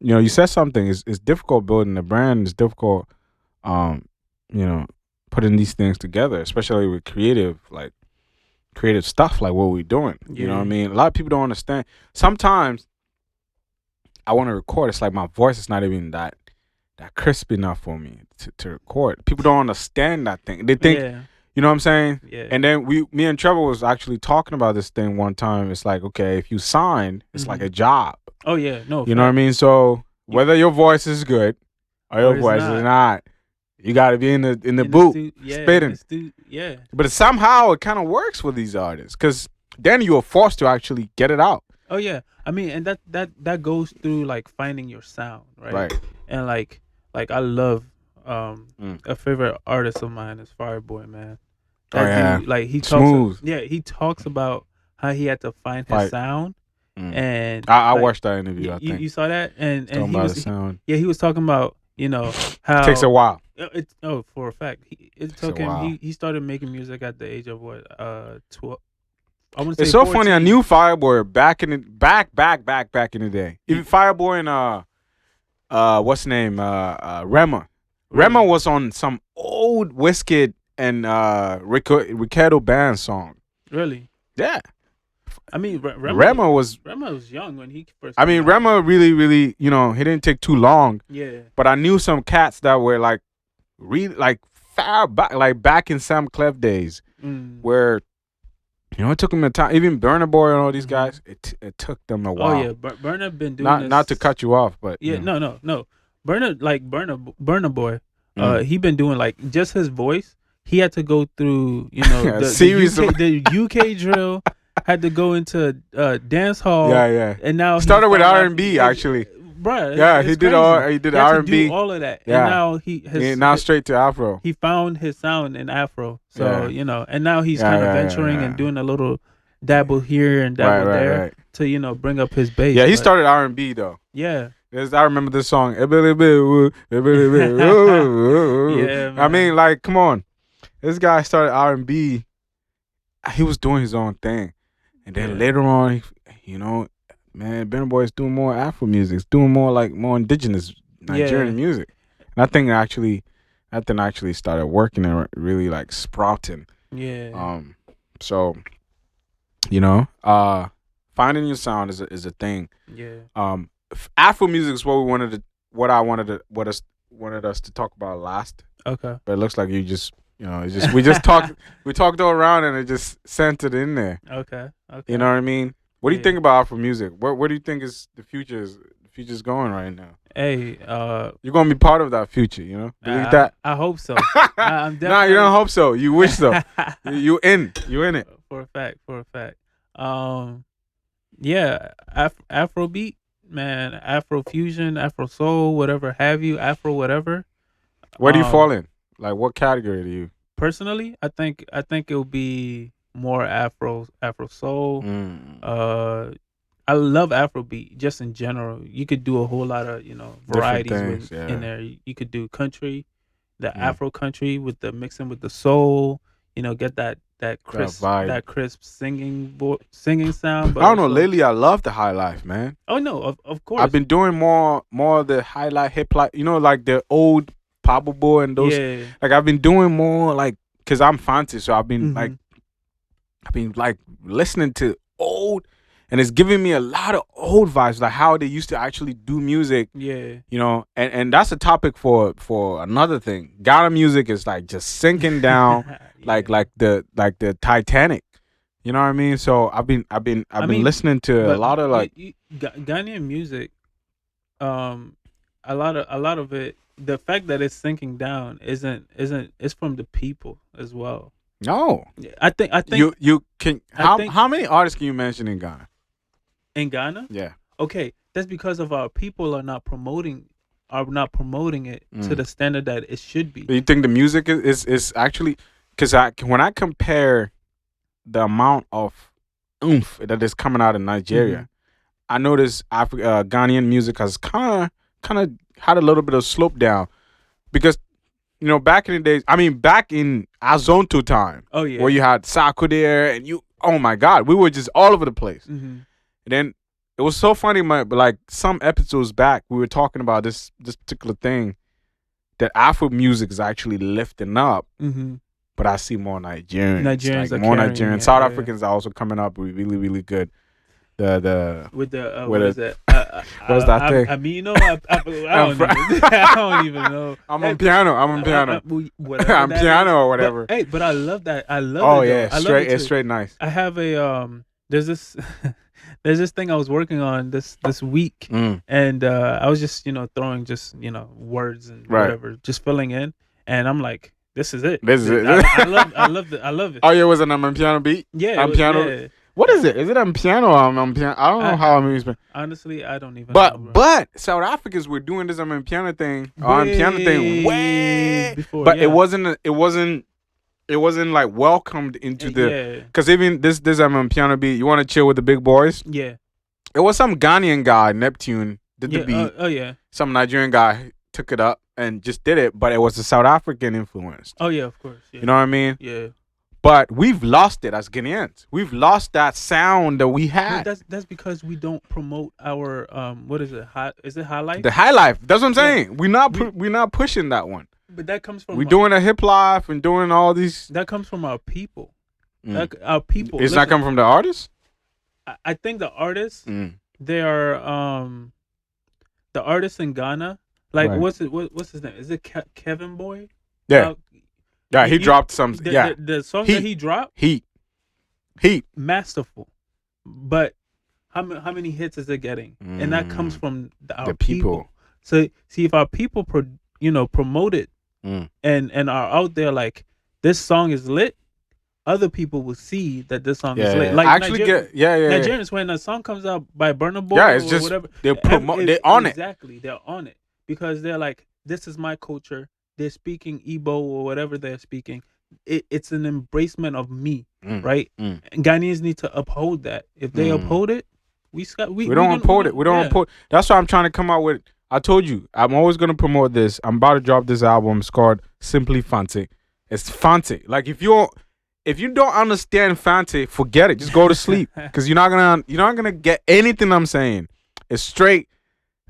you said something. It's difficult building a brand. It's difficult, um, you know, putting these things together, especially with creative stuff like what we're doing. You know what I Yeah. mean? A lot of people don't understand. Sometimes I want to record. It's like my voice is not even that crisp enough for me to record. People don't understand that thing. They think, Yeah. you know what I'm saying? Yeah. And then me and Trevor was actually talking about this thing one time. It's like, okay, if you sign, it's like Hmm. a job. Oh yeah. No You know what I fact. mean? So You, whether your voice is good or your or it's voice is not not, you got to be in the in the booth Yeah. In the spitting. Yeah. But somehow it kind of works for these artists because then you are forced to actually get it out. Oh yeah. I mean, and that goes through like finding your sound, right? Right. And like I love Mm. a favorite artist of mine is Fireboy, man. Oh That yeah. dude, like Smooth. he talks about how he had to find his Fight. sound, Mm. and I like watched that interview. I think you saw that, it's and talking he about was the sound. he was talking about It takes a how while. it for a fact it Takes a took him while. he started making music at the age of what 12. I want to It's say so funny. I 14. knew Fireboy back in the back in the day. Even Fireboy and what's the name? Rema. Rema Really, was on some old Wizkid and Ricardo band song. really. Yeah, I mean, Rema was. Rema was young when he first I came mean, out. Rema really, really. He didn't take too long. Yeah. But I knew some cats that were like, really like far back, like back in Sam Clef days, Mm. where it took them a time. Even Burna Boy and all these Mhm. guys, it took them a Oh while. yeah, Burna been doing this. Not to cut you off, but Yeah, no. Burna Boy. Mm. He been doing like just his voice. He had to go through, the Series UK of- the UK drill. Had to go into dance hall. yeah. And now he Started with found R&B actually. Bruh. Yeah, he did crazy. R&B. Do all of that. Yeah. And now he Now straight to Afro. he found his sound in Afro. So, Yeah. and now he's Yeah, kind of yeah, venturing yeah. and doing a little dabble here and dabble there Right. to, bring up his bass. Yeah, he But, started R&B though. Yeah. I remember this song. Yeah, Yeah, I mean, man. like, come on. This guy started R&B. He was doing his own thing. And then Yeah. later on, man, Burna Boy is doing more Afro music. It's doing more indigenous Nigerian Yeah. music. And that thing actually started working and really like sprouting. Yeah. So, finding your sound is a thing. Yeah. Afro music is what us wanted us to talk about last. Okay. But it looks like you just we just talked all around and it just sent it in there. Okay. You know what I mean? What do you Yeah. think about Afro music? Where do you think is the future's going right now? Hey, You're gonna be part of that future, Believe that? I hope so. I'm definitely. Nah, you don't hope so. You wish so. You in it. For a fact. Yeah, Afrobeat, man, Afro fusion, Afro soul, whatever have you, Afro whatever. Where do you fall in? Like what category do you? Personally, I think it'll be more Afro soul. I love Afrobeat just in general. You could do a whole lot of varieties things, yeah. in there. You could do country, the Afro country with the mixing with the soul. Get that crisp vibe. singing sound. But I don't know. also- Lately, I love the Highlife, man. Oh no, of course. I've been doing more of the Highlife hip hop. Like the old Pablo Boy and those. Yeah. Like I've been doing more like because I'm fancy, so I've been Mhm. like listening to old, and it's giving me a lot of old vibes, like how they used to actually do music. Yeah. And that's a topic for another thing. Ghana music is like just sinking down, like the Titanic. You know what I mean? So I've been listening to a lot of like Ghanaian music. A lot of it. The fact that it's sinking down isn't it's from the people as well. no. I think You can I think- how many artists can you mention in Ghana? in Ghana. Yeah. Okay, that's because of our people are not promoting it to the standard that it should be. Do you think the music is actually because when I compare the amount of oomph that is coming out of Nigeria, I notice Ghanaian music has kind of had a little bit of slope down because back in the days, I mean back in Azonto time, Oh yeah. where you had Sako there and oh my God, we were just all over the place. Mhm. And then it was so funny. Like some episodes back, we were talking about this particular thing that Afro music is actually lifting up. Mm-hmm. But I see more Nigerians. Nigerians like are more carrying Nigerians. it, South yeah. Africans are also coming up really, really good. The With the with what a- is it? what's that thing? Amino. I don't even know. I'm on piano. I'm on piano. Whatever I'm that piano is. or whatever. But, hey, but I love that. I love Oh it. yeah, Though. I love straight. it It's too. straight nice. I have a There's this. There's this thing I was working on this week, and I was just throwing just words and Right. whatever, just filling in, and I'm like, this is it. This is it. I love it. Oh yeah, was it on piano beat? Yeah, On piano. yeah. What is it? Is it on piano or on piano? I don't know how I'm using. Honestly, I don't even know. Bro. But South Africans were doing this on piano thing way before. But it wasn't like welcomed into the because even this piano beat. You want to chill with the big boys? Yeah. It was some Ghanian guy, Neptune, did the beat. Oh yeah. Some Nigerian guy took it up and just did it, but it was a South African influence. Oh yeah, of course. Yeah. You know what I mean? Yeah. But we've lost it as Ghanaians. We've lost that sound that we had. That's because we don't promote our what is it? Is it Highlife? The Highlife. That's what I'm saying. Yeah. We're not pushing that one. But that comes from we're doing a hip hop and doing all these. That comes from our people. Our people. It's not coming from the artists. I think the artists they are the artists in Ghana. Like right. What's his name? Is it Kevin Boy? Yeah. Yeah, he dropped some. The song that he dropped. Heat. Masterful, but how many hits is it getting? And that comes from our people. So see if our people promote it and are out there like this song is lit. Other people will see that this song is lit. Like actually Nigerians when a song comes out by Burna Boy it's or just whatever, they promote. They're on it. Exactly, they're on it because they're like, this is my culture. They're speaking Igbo or whatever they're speaking. It's an embracement of me, right? And Ghanaians need to uphold that. If they uphold it, we don't uphold it. We don't uphold. That's why I'm trying to come out with. I told you, I'm always gonna promote this. I'm about to drop this album. It's called Simply Fante. It's Fante. Like if you don't understand Fante, forget it. Just go to sleep because you're not gonna get anything I'm saying. It's straight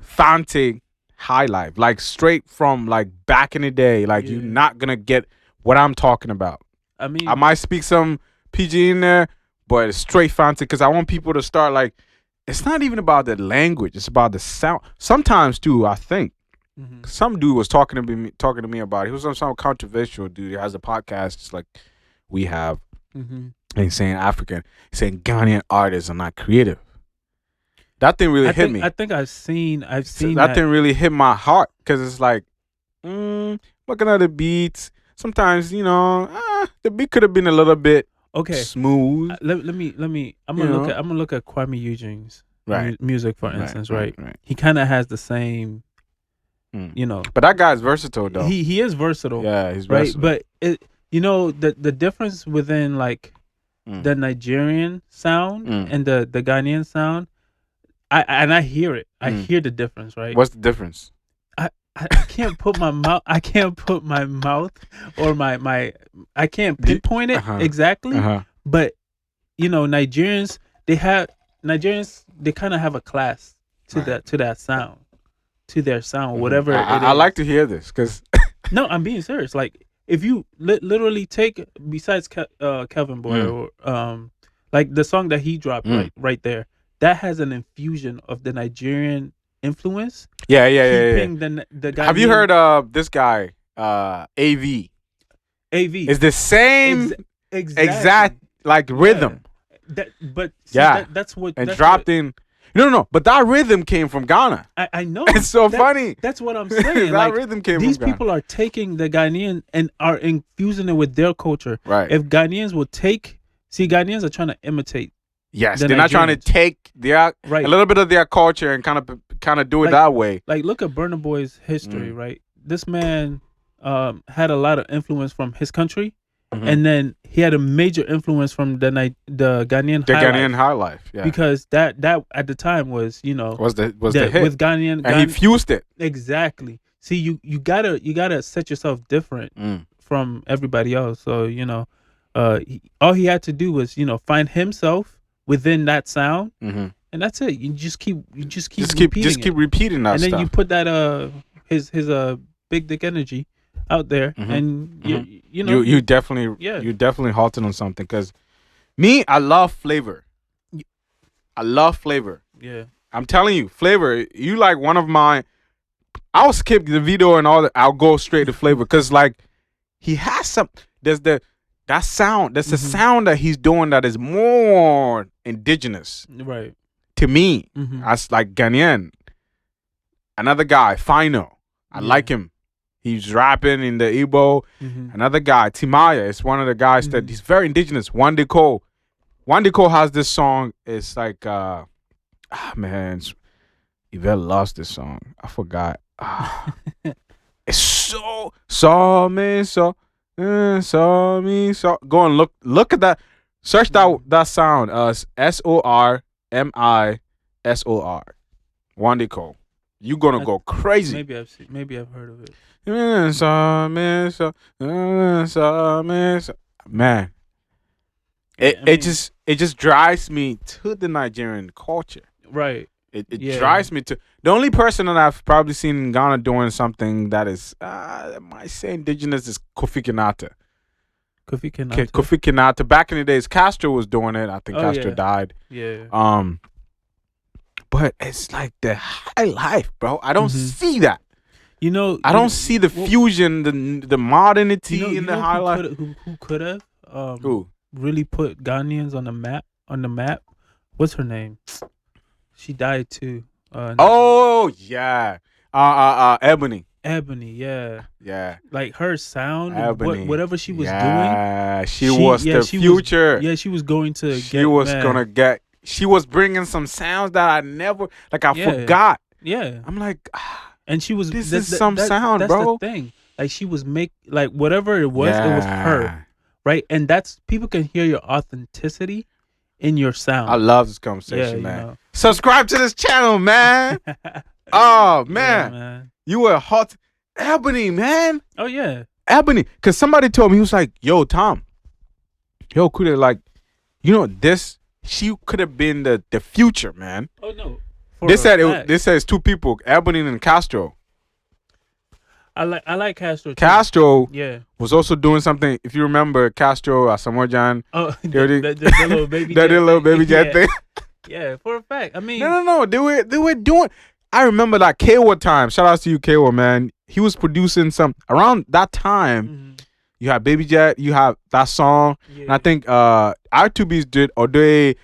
Fante Highlife, like straight from like back in the day. Like you're not gonna get what I'm talking about. I mean, I might speak some PG in there, but it's straight Fante because I want people to start like. It's not even about the language; it's about the sound. Sometimes too, I think some dude was talking to me about it. He was some controversial dude. He has a podcast just like we have, and he's saying African, he's saying Ghanaian artists are not creative. That thing really hit me. I think I've seen that thing really hit my heart because it's like, looking at the beats. Sometimes the beat could have been a little bit smooth. Let me. I'm gonna look at Kwame Eugene's music for instance. Right. He kind of has the same. But that guy's versatile though. He is versatile. Yeah, he's versatile. Right, but the difference within like the Nigerian sound and the Ghanaian sound, I hear it. I hear the difference. Right. What's the difference? I can't put my mouth. I can't put my mouth or my. I can't pinpoint it exactly. But Nigerians they kind of have a class to that sound, to their sound, whatever. I like to hear this because. No, I'm being serious. Like if you literally take besides Kevin Boy or like the song that he dropped right there, that has an infusion of the Nigerian influence. Yeah. The Have you heard of this guy? AV. It's the same exact like rhythm. That's what. And dropped in. No. But that rhythm came from Ghana. I know. It's so funny. That's what I'm saying. That rhythm came from Ghana. These people are taking the Ghanaian and are infusing it with their culture. Right. If Ghanaians will Ghanaians are trying to imitate. Yes, they're not trying to take a little bit of their culture and kind of do it that way. Like look at Burna Boy's history, right? This man had a lot of influence from his country, and then he had a major influence from the Ghanaian Ghanaian Highlife, yeah. Because that at the time was was the hit with Ghanaian, and he fused it exactly. See, you gotta set yourself different from everybody else. So all he had to do was find himself within that sound and that's it. You just keep keep repeating that and then stuff. you put that his big dick energy out there, and you definitely halted on something. Because me, I love flavor. I love flavor. Yeah, I'm telling you, flavor. You like one of my. I'll skip the video and all that. I'll go straight to flavor because like he has some. There's that sound. There's a sound that he's doing that is more indigenous. Right. To me, that's like Ghanian. Another guy, Fino. I like him. He's rapping in the Igbo. Another guy, Timaya, is one of the guys that he's very indigenous. Wandiko has this song. It's like, man, Yvette lost this song. I forgot. It's so saw me so. Saw me so. Go and look at that. Search that sound. SORMISOR. Wandiko. You gonna go crazy. Maybe I've heard of it. Man, it just drives me to the Nigerian culture. Right. It drives me to the only person that I've probably seen in Ghana doing something that is I might say indigenous is Kofi Kinata. Kofi Kinata. Back in the days, Castro was doing it. I think Castro died. Yeah. But it's like the high life, bro. I don't see that. I don't see the fusion, the modernity in the high life. Who could have really put Ghanaians on the map? What's her name? She died too. Ebony. Ebony, yeah. Like her sound, Ebony, whatever she was doing. She was the future. She was going to. She was bringing some sounds that I never forgot. Yeah, I'm like, and she was. This is some sound, that's bro. That's the thing. Like she was whatever it was her, right? And that's people can hear your authenticity in your sound. I love this conversation, man. Subscribe to this channel, man. Oh man. You were hot, Ebony, man. Oh yeah, Ebony. Cause somebody told me, he was like, "Yo, Tom, could have this." She could have been the future, man. Oh no. They said it's two people, Ebony and Castro. I like Castro too. Castro was also doing something. If you remember Castro, Asamoah. Oh, the little baby that little baby jet thing. Yeah, for a fact. I mean, no. They were doing. I remember that Kwa time. Shout out to you, Kwa, man. He was producing some around that time. You have Baby Jet. You have that song. Yeah. And I think R2Bs did. Or they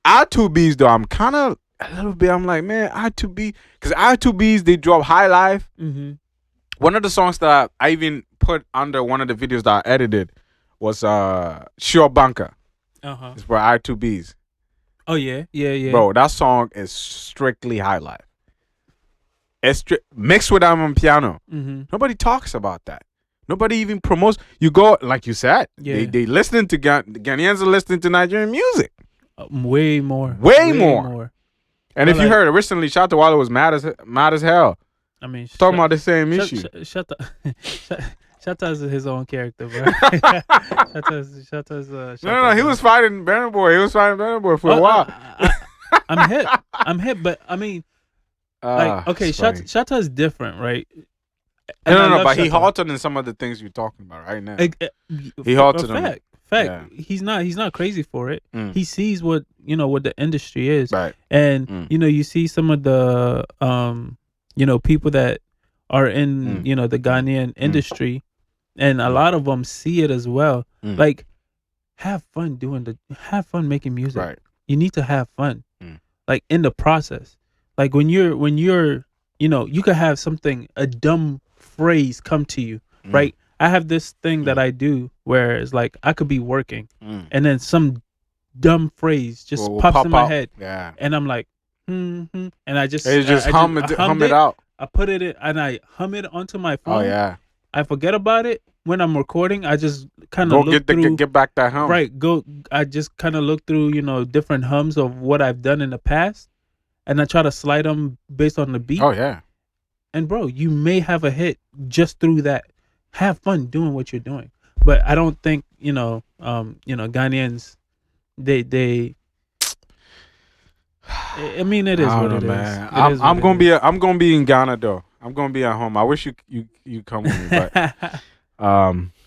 R2Bs though. I'm kind of a little bit. I'm like, man, R2B, because R2Bs they drop High Life. One of the songs that I even put under one of the videos that I edited was Sure Banka. It's for R2Bs. Oh yeah. Bro, that song is strictly High Life. It's mixed with Amapiano. Nobody talks about that. Nobody even promotes. You go, like you said, they listening to Ghanaians are listening to Nigerian music. Way more. And if you heard recently, Shatta Wale was mad as hell. I mean, talking about the same issue. Shatta's his own character, bro. Shatta's no. He was fighting Burna Boy. For a while. I'm hip, but I mean. Shatta is different, right? No, but he halted in some of the things you're talking about right now. He halted on it. Fact. He's not crazy for it. He sees what the industry is, right? And you see some of the people that are in the Ghanaian industry, and a lot of them see it as well. Like, have fun making music. Right. You need to have fun, like in the process. Like when you're you could have a dumb phrase come to you, right? I have this thing that I do where it's like I could be working and then some dumb phrase just pops in my head. Yeah. And I'm like, and I just hum it out. I put it in and I hum it onto my phone. Oh yeah. I forget about it when I'm recording. I just kind of get back that hum. Right. I just kind of look through, different hums of what I've done in the past. And I try to slide them based on the beat. Oh yeah. And bro, you may have a hit just through that. Have fun doing what you're doing. But I don't think, Ghanaians they I mean, it is what it is. I'm gonna be in Ghana though. I'm gonna be at home. I wish you come with me, but